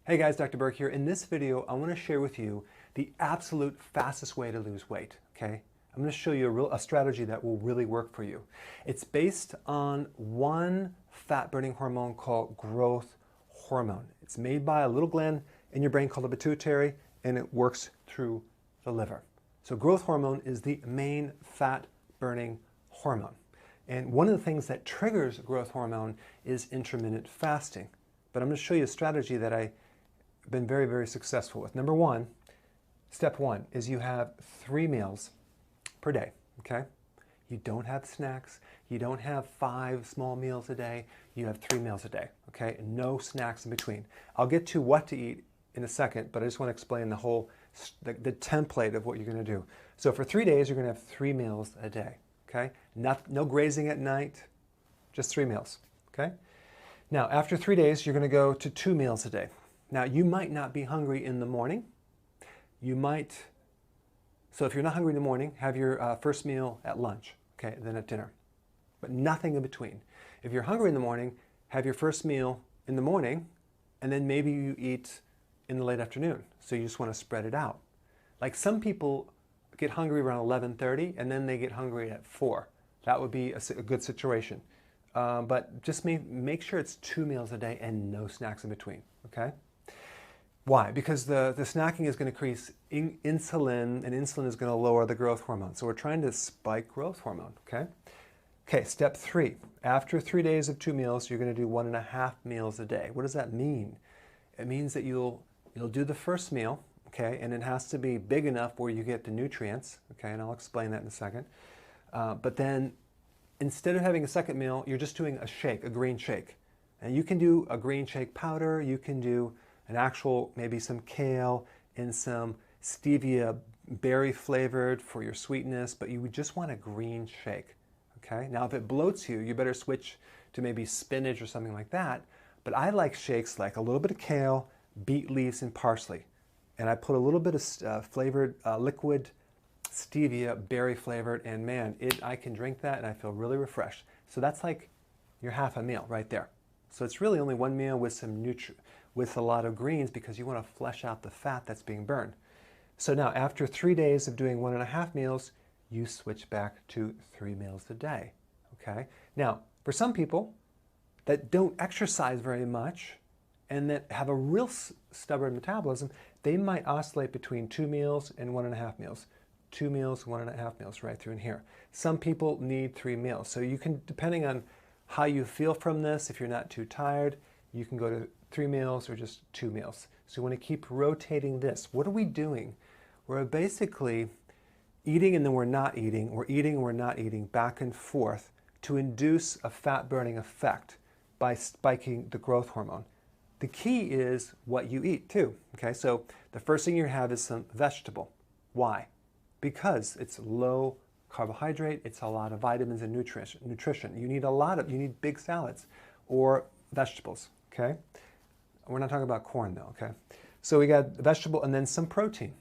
Hey guys, Dr. Berg here. In this video, I want to share with you the absolute fastest way to lose weight, okay? I'm going to show you a strategy that will really work for you. It's based on one fat-burning hormone called growth hormone. It's made by a little gland in your brain called the pituitary, and it works through the liver. So growth hormone is the main fat-burning hormone. And one of the things that triggers growth hormone is intermittent fasting. But I'm going to show you a strategy that I've been very, very successful with. Number one, step one is you have 3 meals per day, okay? You don't have snacks. You don't have 5 small meals a day. You have 3 meals a day, okay? No snacks in between. I'll get to what to eat in a second, but I just want to explain the template of what you're going to do. So for 3 days, you're going to have 3 meals a day, okay? No grazing at night, just 3 meals, okay? Now, after 3 days, you're going to go to 2 meals a day. Now, you might not be hungry in the morning. So if you're not hungry in the morning, have your first meal at lunch, okay, then at dinner, but nothing in between. If you're hungry in the morning, have your first meal in the morning, and then maybe you eat in the late afternoon. So you just want to spread it out. Like some people get hungry around 11:30, and then they get hungry at 4. That would be a good situation. But just make sure it's 2 meals a day and no snacks in between, okay? Why? Because the snacking is going to increase insulin, and insulin is going to lower the growth hormone. So we're trying to spike growth hormone, okay? Okay, step 3. After 3 days of 2 meals, you're going to do 1.5 meals a day. What does that mean? It means that you'll do the first meal, okay, and it has to be big enough where you get the nutrients, okay, and I'll explain that in a second. But then instead of having a second meal, you're just doing a shake, a green shake. And you can do a green shake powder, you can do an actual, maybe some kale and some stevia berry flavored for your sweetness, but you would just want a green shake, okay? Now, if it bloats you, you better switch to maybe spinach or something like that. But I like shakes like a little bit of kale, beet leaves, and parsley. And I put a little bit of flavored liquid stevia, berry flavored, and man, I can drink that and I feel really refreshed. So that's like your half a meal right there. So it's really only 1 meal with with a lot of greens because you want to flesh out the fat that's being burned. So now after 3 days of doing 1.5 meals, you switch back to 3 meals a day, okay? Now, for some people that don't exercise very much and that have a real stubborn metabolism, they might oscillate between 2 meals and 1.5 meals. 2 meals, 1.5 meals right through in here. Some people need 3 meals. So you can, depending on how you feel from this, if you're not too tired, you can go to 3 meals or just 2 meals. So you want to keep rotating this. What are we doing? We're basically eating and then we're not eating, or eating and we're not eating, back and forth to induce a fat-burning effect by spiking the growth hormone. The key is what you eat too, okay? So the first thing you have is some vegetable. Why? Because it's low carbohydrate, it's a lot of vitamins and nutrition. You need big salads or vegetables, okay? We're not talking about corn though, okay? So we got vegetable and then some protein.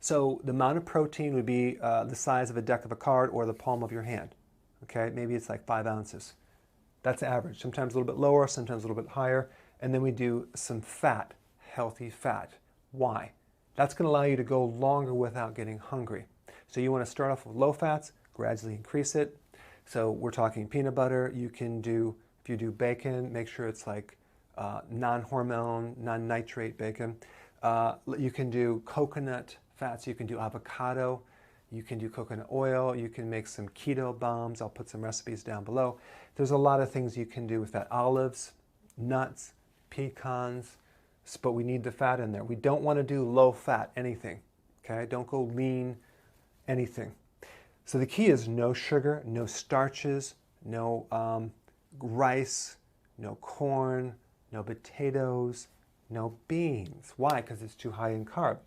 So the amount of protein would be the size of a deck of a card or the palm of your hand, okay? Maybe it's like 5 ounces. That's average. Sometimes a little bit lower, sometimes a little bit higher. And then we do some fat, healthy fat. Why? That's going to allow you to go longer without getting hungry. So you want to start off with low fats, gradually increase it. So we're talking peanut butter. You can do, if you do bacon, make sure it's like non-hormone, non-nitrate bacon. You can do coconut fats. You can do avocado. You can do coconut oil. You can make some keto bombs. I'll put some recipes down below. There's a lot of things you can do with that. Olives, nuts, pecans, but we need the fat in there. We don't want to do low fat anything, okay? Don't go lean anything. So the key is no sugar, no starches, no rice, no corn, no potatoes, no beans. Why? Because it's too high in carb.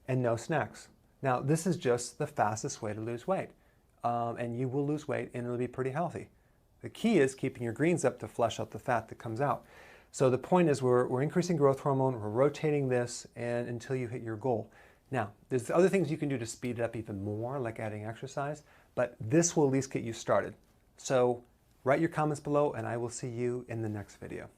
And no snacks. Now, this is just the fastest way to lose weight. And you will lose weight and it'll be pretty healthy. The key is keeping your greens up to flush out the fat that comes out. So the point is we're increasing growth hormone, we're rotating this and until you hit your goal. Now, there's other things you can do to speed it up even more, like adding exercise, but this will at least get you started. So write your comments below and I will see you in the next video.